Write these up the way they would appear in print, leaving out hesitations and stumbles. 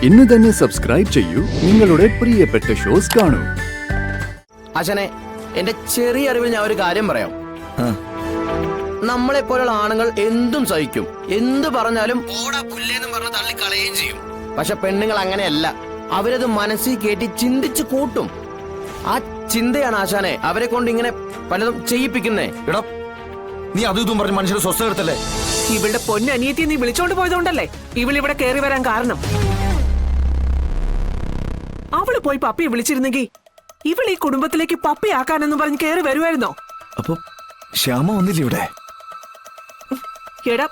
ഇന്ന് തന്നെ സബ്സ്ക്രൈബ് ചെയ്യൂ, നിങ്ങളുടെ പ്രിയപ്പെട്ട ഷോസ് കാണൂ. അച്ഛനെ, എന്റെ ചെറിയ അറിവിൽ ഞാൻ ഒരു കാര്യം പറയാം. നമ്മളെ പോലുള്ള ആണുങ്ങൾ എന്തും സഹിക്കും, എന്തു പറഞ്ഞാലും ഓടാ പുല്ലേന്നും പറഞ്ഞ് തള്ളിക്കളയുകയും ചെയ്യും. പക്ഷെ പെണ്ണുങ്ങൾ അങ്ങനെയല്ല. അവരത് മനസ്സിൽ കയറ്റി ചിന്തിച്ചു കൂട്ടും. ആ ചിന്തയാണ് ആശാനെ അവരെ കൊണ്ട് ഇങ്ങനെ പലതും ചെയ്യിപ്പിക്കുന്നേ. എടാ, നീ അതും ഇതും പറഞ്ഞ് മനുഷ്യരെ സ്വസ്ഥ എടുത്തല്ലേ? ഇവളുടെ പൊന്നനിയത്തി നീ വിളിച്ചോണ്ട് പോയതുകൊണ്ടല്ലേ ഇവളിവിടെ കയറി വരാൻ കാരണം. അവള് പോയി പപ്പിയെ വിളിച്ചിരുന്നെങ്കിൽ ഇവൾ ഈ കുടുംബത്തിലേക്ക് പപ്പിയാക്കാനെന്ന് പറഞ്ഞ് കയറി വരുമായിരുന്നോ? അപ്പൊ ശ്യാമ വന്നില്ലേ ഇവിടെ? എടാ,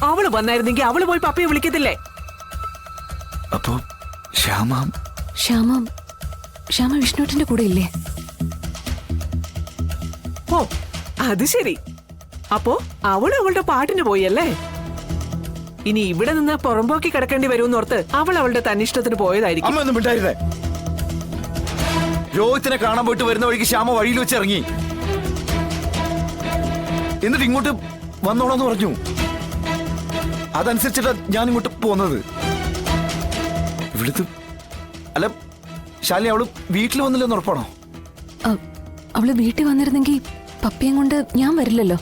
അവള് വന്നായിരുന്നെങ്കിൽ അവള് പോയി പപ്പിയെ വിളിക്കത്തില്ലേ? അപ്പൊ ശ്യാമ വിഷ്ണുട്ടിന്റെ കൂടെ ഇല്ലേ? ഓ, അത് ശരി. അപ്പോ അവള് അവളുടെ പാട്ടിന് പോയല്ലേ? ഇനി ഇവിടെ നിന്ന് പുറമ്പോക്കി കിടക്കേണ്ടി വരുമെന്നോർത്ത് അവൾ അവളുടെ തന്നിഷ്ടത്തിന് പോയതായിരിക്കും. അമ്മ ഒന്നും മിണ്ടായിരുന്നേ. രോഹിത്തിനെ കാണാൻ പോയിട്ട് വരുന്ന വഴിക്ക് ശ്യാമ വഴിയിൽ വെച്ച് ഇറങ്ങി. എന്നിട്ട് ഇങ്ങോട്ട് വന്നോളാന്ന് പറഞ്ഞു. അതനുസരിച്ചിട്ടാ ഞാൻ ഇങ്ങോട്ട് പോന്നത്. ഇവിടുത്തെ അല്ല ശാലിനി, അവള് വീട്ടിൽ വന്നില്ലെന്ന് ഉറപ്പാണോ? അവള് വീട്ടിൽ വന്നിരുന്നെങ്കിൽ പപ്പിയും കൊണ്ട് ഞാൻ വരില്ലല്ലോ.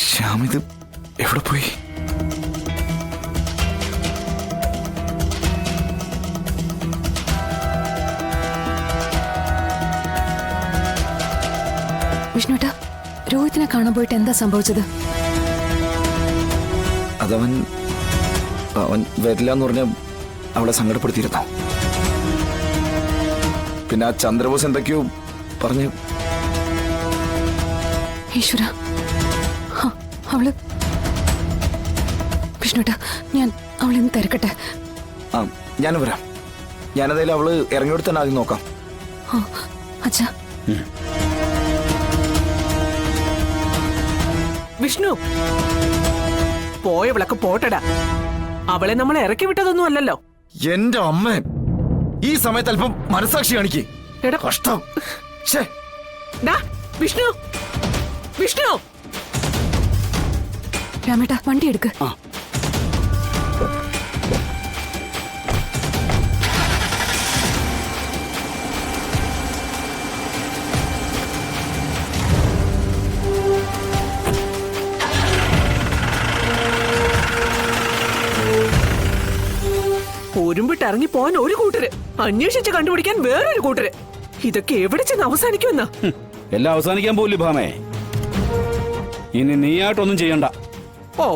ശ്യാം ഇത് എവിടെ പോയി? വിഷ്ണുട്ടാ, രോഹിത്തിനെ കാണാൻ പോയിട്ട് എന്താ സംഭവിച്ചത്? അതവൻ വരില്ല എന്ന് പറഞ്ഞ അവളെ സങ്കടപ്പെടുത്തിയിരുന്നു. പിന്നെ ആ ചന്ദ്രബോസ് എന്തൊക്കെയോ പറഞ്ഞു. ഈശ്വര, അവള് വിഷ്ണുട്ടാ, ഞാൻ അവളെന്ന് തിരക്കട്ടെ. ആ, ഞാനും വരാം. ഞാനതായാലും അവള് ഇറങ്ങിയോട് തന്നെ ആദ്യം നോക്കാം. അച്ഛാ. വിഷ്ണു, പോയവളൊക്കെ പോട്ടടാ. അവളെ നമ്മൾ ഇറക്കി വിട്ടതൊന്നും അല്ലല്ലോ. എന്റെ അമ്മ, ഈ സമയത്ത് അല്പം മനസാക്ഷി കാണിക്കേ. എടാ, കഷ്ടം. വിഷ്ണു, വിഷ്ണു, രാമേട്ടാ, വണ്ടി എടുക്ക്. ഒരുമ്പിട്ട് ഇറങ്ങി പോകാൻ ഒരു കൂട്ടര്, അന്വേഷിച്ച് കണ്ടുപിടിക്കാൻ വേറൊരു കൂട്ടര്. ഇതൊക്കെ എവിടെ ചെന്ന് അവസാനിക്കുമെന്നാ? എല്ലാം അവസാനിക്കാൻ പോലും ഭാമേ. ഇനി നീയായിട്ടൊന്നും ചെയ്യണ്ട. ഓ,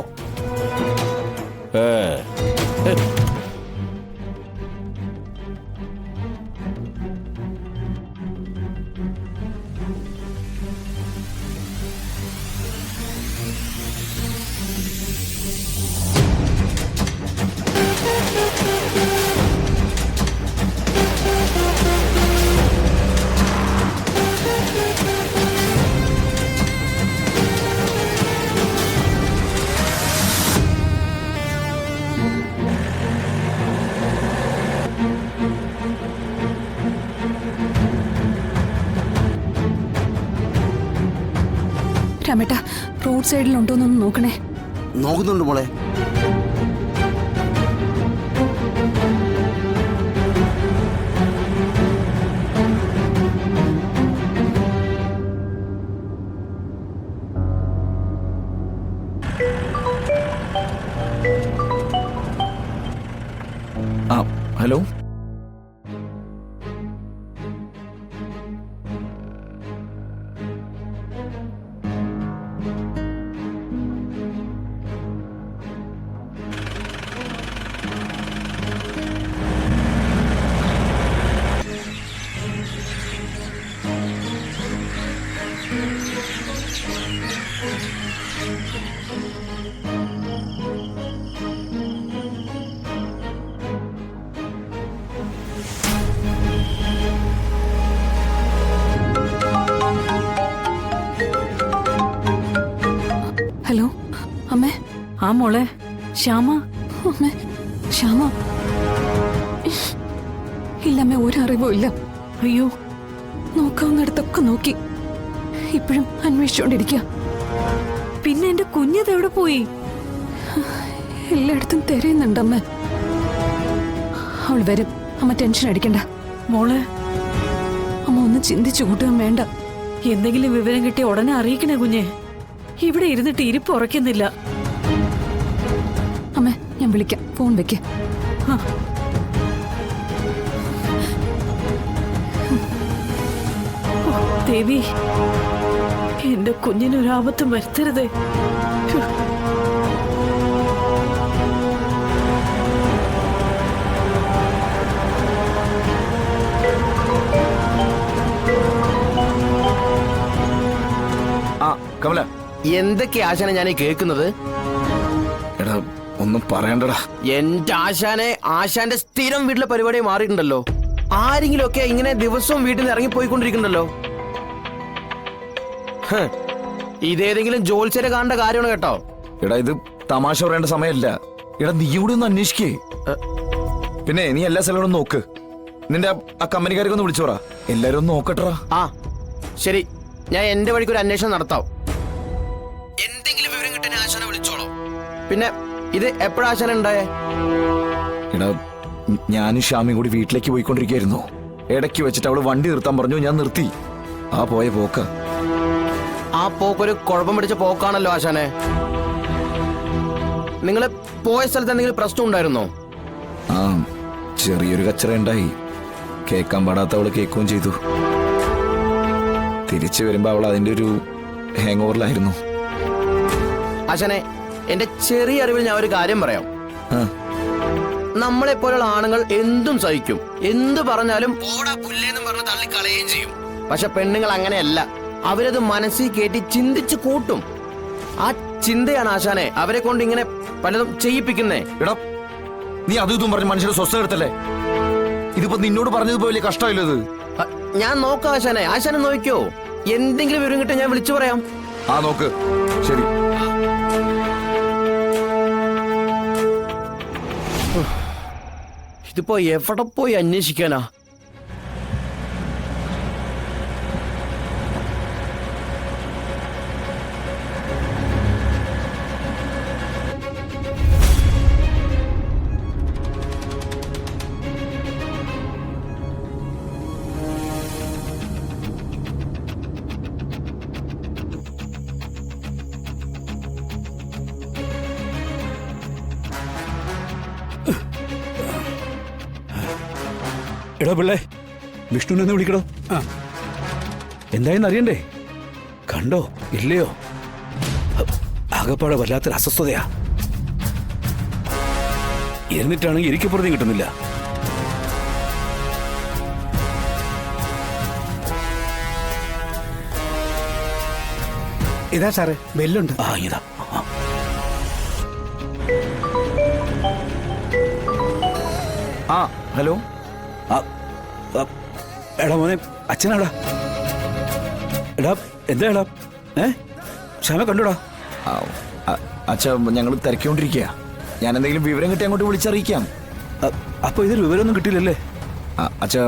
രാമേട്ടാ, റോഡ് സൈഡിലുണ്ടോന്നൊന്ന് നോക്കണേ. നോക്കുന്നുണ്ട് മോളെ. ആ, ഹലോ. ഹലോ അമ്മേ. ആ മോളെ, ശ്യാമ. അമ്മേ, ശ്യാമ ഇല്ലമ്മേ, ഒരറിവും ഇല്ല. അയ്യോ, നോക്കാവുന്നിടത്തൊക്കെ നോക്കി, ഇപ്പോഴും അന്വേഷിച്ചോണ്ടിരിക്കുക. പിന്നെ എന്റെ കുഞ്ഞത് എവിടെ പോയി? എല്ലായിടത്തും തിരയുന്നുണ്ടമ്മേ. അവൾ വരും. അമ്മ ടെൻഷൻ അടിക്കണ്ട. മോളെ, അമ്മ ഒന്ന് ചിന്തിച്ചു കൂട്ടുകയും വേണ്ട. എന്തെങ്കിലും വിവരം കിട്ടി ഉടനെ അറിയിക്കണേ കുഞ്ഞെ. ഇവിടെ ഇരുന്നിട്ട് ഇരിപ്പ് ഉറക്കുന്നില്ല. അമ്മ ഞാൻ വിളിക്കാം. ഫോൺ വെക്ക്. ദേവി, എന്റെ കുഞ്ഞിനൊരാപത്തും വരുത്തരുതേ. ആ കമല, എന്തൊക്കെയാ ആശാനെ ഞാൻ ഈ കേൾക്കുന്നത്? എടാ ഒന്നും പറയണ്ടടാ. എന്റെ ആശാനെ, ആശാന്റെ സ്ഥിരം വീട്ടിലെ പരിപാടി മാറിയിട്ടുണ്ടല്ലോ. ആരെങ്കിലും ഒക്കെ ഇങ്ങനെ ദിവസവും വീട്ടിൽ നിന്ന് ഇറങ്ങി പോയിക്കൊണ്ടിരിക്കണ്ടല്ലോ. ഇതേതെങ്കിലും ജോത്സ്യരെ കാണേണ്ട കാര്യമാണ് കേട്ടോ. എടാ ഇത് തമാശ പറയേണ്ട സമയമല്ല. എടാ നീ കൂടി ഒന്ന് അന്വേഷിക്കേ. പിന്നെ നീ എല്ലാ സ്ഥലവും ഒന്ന് നോക്ക്. നിന്റെ ആ കമ്പനിക്കാരൊക്കെ ഒന്ന് വിളിച്ചോറാ. എല്ലാരും ഒന്ന് നോക്കട്ടാ. ആ ശരി, ഞാൻ എന്റെ വഴിക്ക് ഒരു അന്വേഷണം നടത്താം. എന്തെങ്കിലും വിവരം കിട്ടാൻ ആശാനെ വിളിച്ചോളൂ. പിന്നെ ഇത് എപ്പോഴാ ആശാന ഉണ്ടായേ? എടാ ഞാനും ഷ്യാമിയും കൂടി വീട്ടിലേക്ക് പോയിക്കൊണ്ടിരിക്കുകയായിരുന്നു. ഇടയ്ക്ക് വെച്ചിട്ട് അവള് വണ്ടി നിർത്താൻ പറഞ്ഞു. ഞാൻ നിർത്തി. ആ പോയ പോക്ക. ആ പോക്കൊരു കുഴപ്പം പിടിച്ച പോക്കാണല്ലോ ആശാനെ. നിങ്ങള് പോയ സ്ഥലത്ത് എന്തെങ്കിലും പ്രശ്നം ഉണ്ടായിരുന്നോ? ആ ചെറിയൊരു കച്ചറ ഉണ്ടായി. കേൾക്കാൻ പാടാത്ത അവള് കേൾക്കുകയും ചെയ്തു. തിരിച്ചു വരുമ്പോ അവൾ അതിന്റെ ഒരു ഹാങ് ഓവറിലായിരുന്നു. ആശാനെ, എന്റെ ചെറിയ അറിവിൽ ഞാൻ ഒരു കാര്യം പറയാം. ആ, നമ്മളെ പോലുള്ള ആണുങ്ങൾ എന്തും സഹിക്കും. എന്ത് പറഞ്ഞാലും ഓടാ പുല്ലേന്നും പറഞ്ഞ് തള്ളിക്കളയുകയും ചെയ്യും. പക്ഷെ പെണ്ണുങ്ങൾ അങ്ങനെയല്ല. അവരത് മനസ്സിൽ കേട്ടി ചിന്തിച്ച് കൂട്ടും. ആ ചിന്തയാണ് ആശാനെ അവരെ കൊണ്ട് ഇങ്ങനെ പലതും ചെയ്യിപ്പിക്കുന്നേ. എടാ നീ അതും ഇതും പറഞ്ഞ് മനുഷ്യരെ സ്വസ്ഥ എടുത്തല്ലേ. ഇതിപ്പോ നിന്നോട് പറഞ്ഞതുപോലെ വലിയ കഷ്ടമില്ലത്. ഞാൻ നോക്കാം ആശാനെ. ആശാനെ നോക്കിയോ? എന്തെങ്കിലും വിവരം കിട്ടാൻ ഞാൻ വിളിച്ചു പറയാം. ആ നോക്ക്. ശരി. ഇതിപ്പോ എവിടെ പോയി അന്വേഷിക്കാനാ? എടോ പിള്ളേ, വിഷ്ണുവിനെ ഒന്ന് വിളിക്കടോ. എന്തായെന്ന് അറിയണ്ടേ? കണ്ടോ ഇല്ലയോ? ആകപ്പാടെ വല്ലാത്തൊരു അസ്വസ്ഥതയാ. എന്നിട്ടാണെങ്കിൽ ഇരിക്കപ്പുറത്തും കിട്ടുന്നില്ല. ഇതാ സാറേ ബെല്ലുണ്ട്. ആ ഇതാ. ആ ഹലോ. എടാ മോനെ, അച്ഛനാടാ. എടാ എന്താ എടാ? ക്ഷമ കണ്ടോടാ. അച്ഛാ ഞങ്ങൾ തിരക്കിക്കൊണ്ടിരിക്കുക. ഞാൻ എന്തെങ്കിലും വിവരം കിട്ടി അങ്ങോട്ട് വിളിച്ചറിയിക്കാം. അപ്പൊ ഇതിൽ വിവരമൊന്നും കിട്ടിയില്ലല്ലേ? അച്ഛാ